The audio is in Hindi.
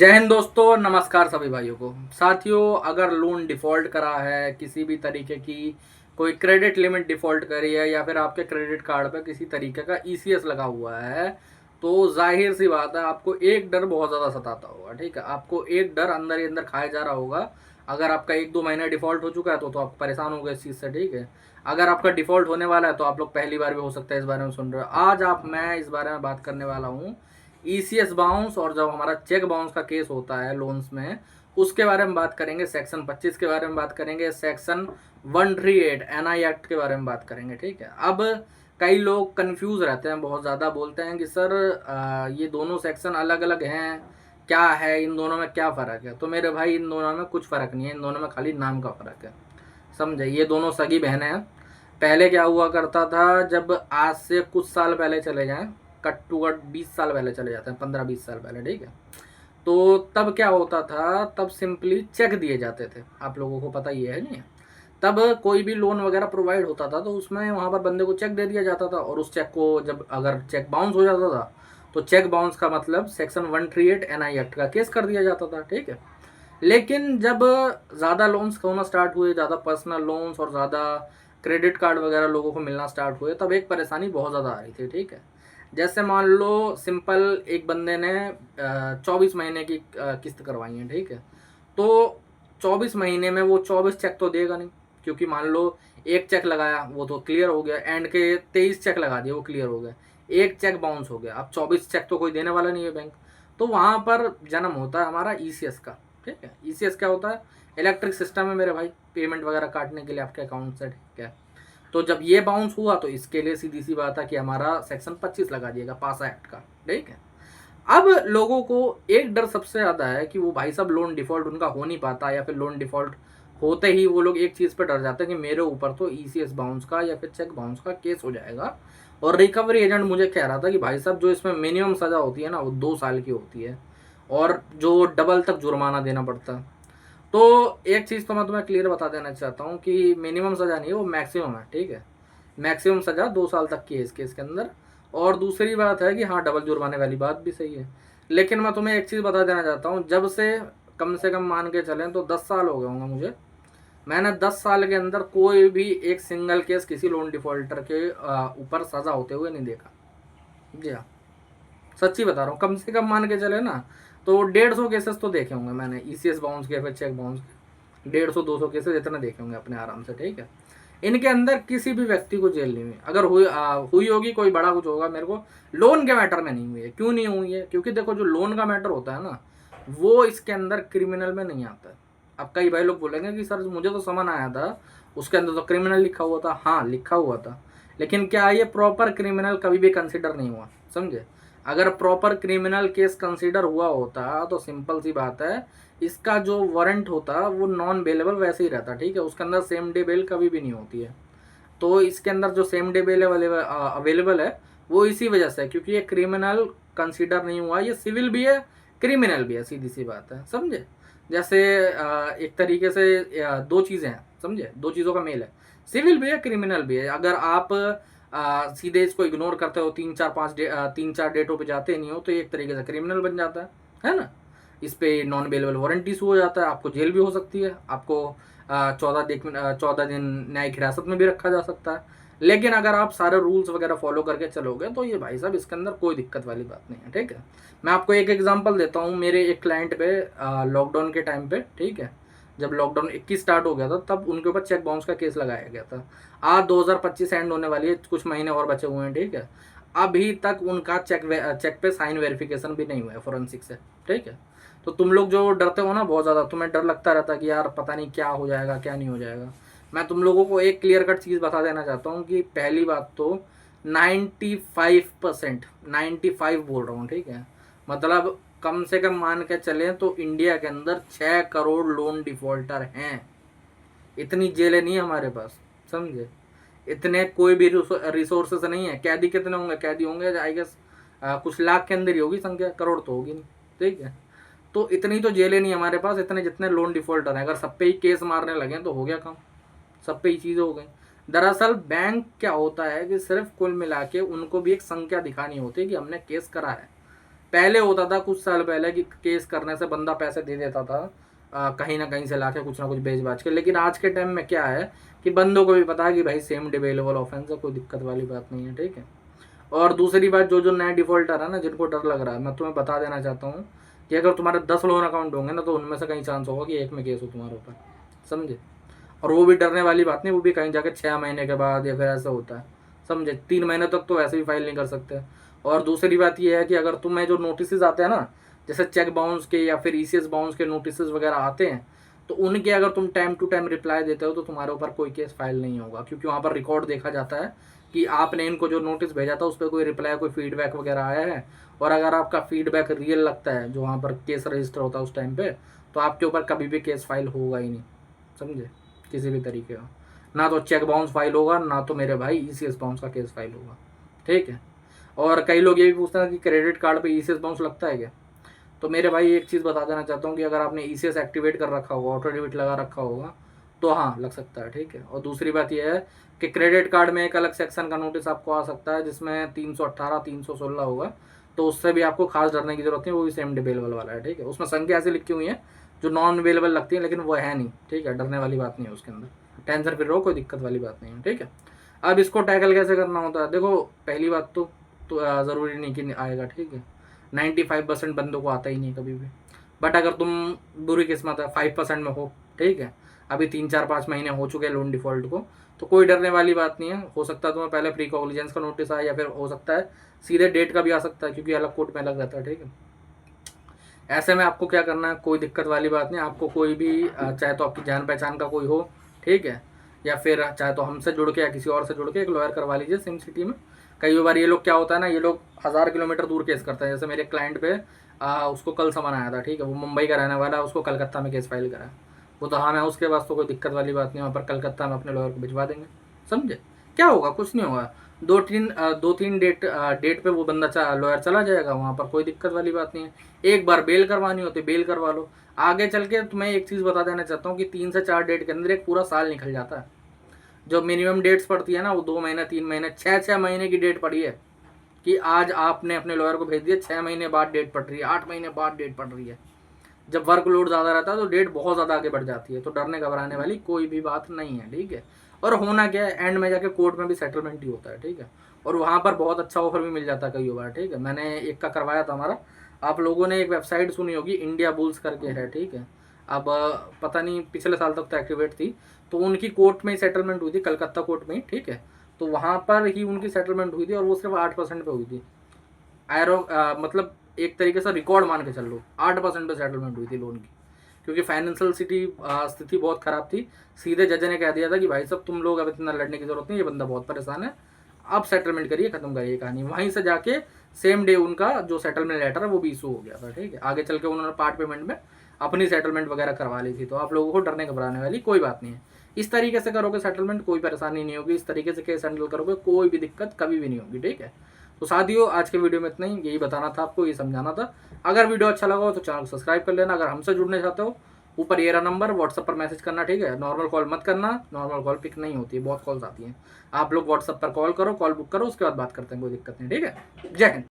जय हिंद दोस्तों, नमस्कार सभी भाइयों को। साथियों, अगर लोन डिफ़ॉल्ट करा है, किसी भी तरीके की कोई क्रेडिट लिमिट डिफ़ॉल्ट करी है या फिर आपके क्रेडिट कार्ड पे किसी तरीके का ईसीएस लगा हुआ है, तो ज़ाहिर-सी बात है आपको एक डर बहुत ज़्यादा सताता होगा, ठीक है? आपको एक डर अंदर ही अंदर खाए जा रहा होगा। अगर आपका 1-2 महीना डिफ़ॉल्ट हो चुका है तो आप परेशान हो गए इस चीज़ से, ठीक है? अगर आपका डिफ़ॉल्ट होने वाला है तो आप लोग पहली बार भी हो सकता है इस बारे में सुन रहे हो। मैं इस बारे में बात करने वाला हूँ ईसीएस बाउंस और जब हमारा चेक बाउंस का केस होता है लोन्स में, उसके बारे में बात करेंगे। सेक्शन 25 के बारे में बात करेंगे, सेक्शन 138 एनआई एक्ट के बारे में बात करेंगे, ठीक है। अब कई लोग कंफ्यूज रहते हैं, बहुत ज़्यादा बोलते हैं कि सर ये दोनों सेक्शन अलग अलग हैं, क्या है इन दोनों में, क्या फ़र्क है? तो मेरे भाई, इन दोनों में कुछ फ़र्क नहीं है, इन दोनों में खाली नाम का फ़र्क है, समझे। ये दोनों सगी बहनें हैं। पहले क्या हुआ करता था, जब आज से कुछ साल पहले चले जाएं, कट टू कट 20 साल पहले चले जाते हैं, 15-20 साल पहले, ठीक है। तो तब क्या होता था, तब सिंपली चेक दिए जाते थे, आप लोगों को पता ही है नहीं है? तब कोई भी लोन वगैरह प्रोवाइड होता था तो उसमें वहाँ पर बंदे को चेक दे दिया जाता था, और उस चेक को जब अगर चेक बाउंस हो जाता था तो चेक बाउंस का मतलब सेक्शन 138 एनआई एक्ट का केस कर दिया जाता था, ठीक है। लेकिन जब ज़्यादा लोन्स होना स्टार्ट हुए, ज़्यादा पर्सनल लोन्स और ज़्यादा क्रेडिट कार्ड वगैरह लोगों को मिलना स्टार्ट हुए, तब एक परेशानी बहुत ज़्यादा आ रही थी, ठीक है। जैसे मान लो सिंपल एक बंदे ने 24 महीने की किस्त करवाई है, ठीक है। तो 24 महीने में वो 24 चेक तो देगा नहीं, क्योंकि मान लो एक चेक लगाया वो तो क्लियर हो गया, एंड के 23 चेक लगा दिए वो क्लियर हो गए, एक चेक बाउंस हो गया, अब 24 चेक तो कोई देने वाला नहीं है बैंक। तो वहाँ पर जन्म होता है हमारा ईसीएस का, ठीक है। ईसीएस क्या होता है? इलेक्ट्रिक सिस्टम है मेरे भाई, पेमेंट वगैरह काटने के लिए आपके अकाउंट से, ठीक है। तो जब ये बाउंस हुआ तो इसके लिए सीधी सी बात है कि हमारा सेक्शन 25 लगा दिएगा पासा एक्ट का, ठीक है। अब लोगों को एक डर सबसे ज़्यादा है कि वो भाई साहब लोन डिफ़ॉल्ट उनका हो नहीं पाता, या फिर लोन डिफ़ॉल्ट होते ही वो लोग एक चीज़ पे डर जाते हैं कि मेरे ऊपर तो ईसीएस बाउंस का या फिर चेक बाउंस का केस हो जाएगा। और रिकवरी एजेंट मुझे कह रहा था कि भाई साहब जो इसमें मिनिमम सज़ा होती है ना, वो 2 साल की होती है, और जो डबल तक जुर्माना देना पड़ता है। तो एक चीज़ तो मैं तुम्हें क्लियर बता देना चाहता हूँ कि मिनिमम सज़ा नहीं है, वो मैक्सिमम है, ठीक है। मैक्सिमम सज़ा 2 साल तक की है इस केस के अंदर। और दूसरी बात है कि हाँ, डबल जुर्माने वाली बात भी सही है। लेकिन मैं तुम्हें एक चीज़ बता देना चाहता हूँ, जब से कम मान के चलें तो 10 साल हो गए होंगे मुझे। मैंने 10 साल के अंदर कोई भी एक सिंगल केस किसी लोन डिफ़ॉल्टर के ऊपर सज़ा होते हुए नहीं देखा। जी हाँ, सच्ची बता रहा हूँ, कम से कम मान के चले ना तो 150 केसेस तो देखे होंगे मैंने, ईसीएस बाउंस के, फिर चेक बाउंस के। 150-200 केसेस इतने देखे होंगे अपने आराम से, ठीक है। इनके अंदर किसी भी व्यक्ति को जेल नहीं हुई। अगर हुई होगी कोई बड़ा कुछ होगा, मेरे को लोन के मैटर में नहीं हुई है। क्यों नहीं हुई है? क्योंकि देखो, जो लोन का मैटर होता है ना, वो इसके अंदर क्रिमिनल में नहीं आता है। अब कई भाई लोग बोलेंगे कि सर मुझे तो समन आया था, उसके अंदर तो क्रिमिनल लिखा हुआ था। हाँ, लिखा हुआ था, लेकिन क्या ये प्रॉपर क्रिमिनल कभी भी कंसिडर नहीं हुआ, समझे। अगर प्रॉपर क्रिमिनल केस कंसीडर हुआ होता तो सिंपल सी बात है, इसका जो वारंट होता वो नॉन बेलेबल वैसे ही रहता, ठीक है। उसके अंदर सेम डे बेल कभी भी नहीं होती है। तो इसके अंदर जो सेम डे बेल अवेलेबल है, वो इसी वजह से है क्योंकि ये क्रिमिनल कंसीडर नहीं हुआ। ये सिविल भी है, क्रिमिनल भी है, सीधी सी बात है, समझे। जैसे एक तरीके से दो चीज़ें हैं, समझे, दो चीज़ों का मेल है, सिविल भी है, क्रिमिनल भी है। अगर आप सीधे इसको इग्नोर करते हो, 3-4 डेटों पे जाते नहीं हो, तो ये एक तरीके से क्रिमिनल बन जाता है ना। इस पे नॉन बेलेबल वारंट इशू हो जाता है, आपको जेल भी हो सकती है, आपको 14 दिन न्यायिक हिरासत में भी रखा जा सकता है। लेकिन अगर आप सारे रूल्स वगैरह फॉलो करके चलोगे तो ये भाई साहब इसके अंदर कोई दिक्कत वाली बात नहीं है, ठीक है। मैं आपको एक एग्जांपल देता हूँ। मेरे एक क्लाइंट पे लॉकडाउन के टाइम पे, ठीक है, जब लॉकडाउन 21 स्टार्ट हो गया था, तब उनके ऊपर चेक बाउंस का केस लगाया गया था। आज 2025 एंड होने वाली है, कुछ महीने और बचे हुए हैं, ठीक है। अभी तक उनका चेक पे साइन वेरिफिकेशन भी नहीं हुआ है फॉरेंसिक से, ठीक है। तो तुम लोग जो डरते हो ना बहुत ज़्यादा, तुम्हें डर लगता रहता है कि यार पता नहीं क्या हो जाएगा क्या नहीं हो जाएगा। मैं तुम लोगों को एक क्लियर कट चीज़ बता देना चाहता हूँ कि पहली बात तो 95%, 95 बोल रहा हूँ, ठीक है, मतलब कम से कम मान के चलें तो इंडिया के अंदर 6 करोड़ लोन डिफॉल्टर हैं। इतनी जेलें नहीं है हमारे पास, समझे। इतने कोई भी रिसोर्सेस नहीं है। कैदी कितने होंगे? कैदी होंगे आई गेस कुछ लाख के अंदर ही होगी संख्या, करोड़ तो होगी नहीं, ठीक है। तो इतनी तो जेलें नहीं हमारे पास, इतने जितने लोन डिफॉल्टर हैं। अगर सब पे ही केस मारने लगे तो हो गया काम, सब पे ही चीज़ें हो गई। दरअसल बैंक क्या होता है कि सिर्फ कुल मिला के उनको भी एक संख्या दिखानी होती है कि हमने केस करा है, पहले होता था कुछ साल पहले कि केस करने से बंदा पैसे दे देता था कहीं ना कहीं से लाके कुछ ना कुछ बेच बाच के, लेकिन आज के टाइम में क्या है कि बंदों को भी पता है कि भाई सेम डिबेलेबल ऑफेंस है, कोई दिक्कत वाली बात नहीं है, ठीक है। और दूसरी बात, जो जो नए डिफॉल्टर है ना, जिनको डर लग रहा है, मैं तुम्हें बता देना चाहता हूँ कि अगर तुम्हारे 10 लोन अकाउंट होंगे ना, तो उनमें से कहीं चांस होगा कि एक में केस हो तुम्हारे ऊपर, समझे। और वो भी डरने वाली बात नहीं, वो भी कहीं जाके 6 महीने के बाद या फिर ऐसा होता है, समझे। 3 महीने तक तो वैसे भी फाइल नहीं कर सकते। और दूसरी बात ये है कि अगर तुम्हें जो नोटिस आते हैं ना, जैसे चेक बाउंस के या फिर ईसीएस बाउंस के नोटिस वगैरह आते हैं, तो उनके अगर तुम टाइम टू टाइम रिप्लाई देते हो तो तुम्हारे ऊपर कोई केस फाइल नहीं होगा, क्योंकि वहाँ पर रिकॉर्ड देखा जाता है कि आपने इनको जो नोटिस भेजा था उस पर कोई रिप्लाई, कोई फीडबैक वगैरह आया है। और अगर आपका फीडबैक रियल लगता है, जो वहाँ पर केस रजिस्टर होता है उस टाइम पे, तो आपके ऊपर कभी भी केस फाइल होगा ही नहीं, समझे, किसी भी तरीके का। ना तो चेक बाउंस फाइल होगा, ना तो मेरे भाई ईसीएस बाउंस का केस फाइल होगा, ठीक है। और कई लोग ये भी पूछते हैं कि क्रेडिट कार्ड पे ईसीएस बाउंस लगता है क्या। तो मेरे भाई एक चीज़ बता देना चाहता हूँ कि अगर आपने ईसीएस एक्टिवेट कर रखा होगा, ऑटो डेबिट लगा रखा होगा, तो हाँ लग सकता है, ठीक है। और दूसरी बात यह है कि क्रेडिट कार्ड में एक अलग सेक्शन का नोटिस आपको आ सकता है जिसमें 318 316 होगा, तो उससे भी आपको खास डरने की जरूरत नहीं, वो भी सेम डिबेलेबल वाला है, ठीक है। उसमें संख्या ऐसी लिखी हुई है जो नॉन अवेलेबल लगती है, लेकिन वो है नहीं, ठीक है, डरने वाली बात नहीं है उसके अंदर, टेंशन फ्री रहो, कोई दिक्कत वाली बात नहीं है, ठीक है। अब इसको टैकल कैसे करना होता है, देखो पहली बात तो ज़रूरी नहीं कि आएगा, ठीक है। 95% बंदों को आता ही नहीं कभी भी। बट अगर तुम बुरी किस्मत है 5% में हो, ठीक है, अभी 3 4 5 महीने हो चुके हैं लोन डिफॉल्ट को, तो कोई डरने वाली बात नहीं है। हो सकता है तुम्हें पहले प्री कॉग्निजेंस का नोटिस आए, या फिर हो सकता है सीधे डेट का भी आ सकता है, क्योंकि अलग कोर्ट में अलग रहता है, ठीक है। ऐसे में आपको क्या करना है, कोई दिक्कत वाली बात नहीं, आपको कोई भी चाहे तो आपकी जान पहचान का कोई हो, ठीक है, या फिर चाहे तो हमसे जुड़ के या किसी और से जुड़ के एक लॉयर करवा लीजिए सेम सिटी में। कई बार ये लोग क्या होता है ना, ये लोग 1000 किलोमीटर दूर केस करते हैं। जैसे मेरे क्लाइंट पे उसको कल सामान आया था, ठीक है, वो मुंबई का रहने वाला है, उसको कलकत्ता में केस फाइल करा है। वो तो हाँ मैं उसके पास तो कोई दिक्कत वाली बात नहीं, वहाँ पर कलकत्ता में अपने लॉयर को भिजवा देंगे, समझे। क्या होगा, कुछ नहीं होगा। 2 3 डेट पे वो बंदा लॉयर चला जाएगा, वहाँ पर कोई दिक्कत वाली बात नहीं है। एक बार बेल करवानी होती है, बेल करवा लो। आगे चल के तुम्हें एक चीज़ बता देना चाहता हूँ कि 3 से 4 डेट के अंदर एक पूरा साल निकल जाता है। जो मिनिमम डेट्स पड़ती है ना, वो 2 महीने 3 महीने 6 महीने की डेट पड़ी है, कि आज आपने अपने लॉयर को भेज दिया, 6 महीने बाद डेट पड़ रही है, 8 महीने बाद डेट पड़ रही है। जब वर्कलोड ज़्यादा रहता है तो डेट बहुत ज़्यादा आगे बढ़ जाती है, तो डरने घबराने वाली कोई भी बात नहीं है, ठीक है। और होना क्या है, एंड में जाके कोर्ट में भी सेटलमेंट ही होता है, ठीक है। और वहाँ पर बहुत अच्छा ऑफर भी मिल जाता है कई बार, ठीक है। मैंने एक का करवाया था हमारा, आप लोगों ने एक वेबसाइट सुनी होगी, इंडिया बुल्स करके है, ठीक है। अब पता नहीं पिछले साल तक तो एक्टिवेट थी, तो उनकी कोर्ट में ही सेटलमेंट हुई थी, कलकत्ता कोर्ट में ही, ठीक है। तो वहाँ पर ही उनकी सेटलमेंट हुई थी, और वो सिर्फ 8% पे हुई थी। मतलब एक तरीके से रिकॉर्ड मान के चल लो, 8% पे सेटलमेंट हुई थी लोन की, क्योंकि फाइनेंशियल स्थिति बहुत खराब थी। सीधे जज ने कह दिया था कि भाई साहब तुम लोग अब इतना लड़ने की जरूरत नहीं, ये बंदा बहुत परेशान है, आप सेटलमेंट करिए, खत्म करिए कहानी। वहीं से जाके सेम डे उनका जो सेटलमेंट लेटर है वो भी इशू हो गया था, ठीक है। आगे चल के उन्होंने पार्ट पेमेंट में अपनी सेटलमेंट वगैरह करवा ली थी। तो आप लोगों को डरने घबराने वाली कोई बात नहीं है, इस तरीके से करोगे सेटलमेंट, कोई परेशानी नहीं होगी। इस तरीके से केस हैंडल करोगे, कोई भी दिक्कत कभी भी नहीं होगी, ठीक है। तो साथियों, आज के वीडियो में इतना ही, यही बताना था आपको, ये समझाना था। अगर वीडियो अच्छा लगा हो तो चैनल को सब्सक्राइब कर लेना। अगर हमसे जुड़ने चाहते हो, ऊपर ये रहा नंबर, व्हाट्सएप पर मैसेज करना, ठीक है। नॉर्मल कॉल मत करना, नॉर्मल कॉल पिक नहीं होती है, बहुत कॉल्स आती हैं। आप लोग व्हाट्सएप पर कॉल करो, कॉल बुक करो, उसके बाद बात करते हैं, कोई दिक्कत नहीं, ठीक है। जय हिंद।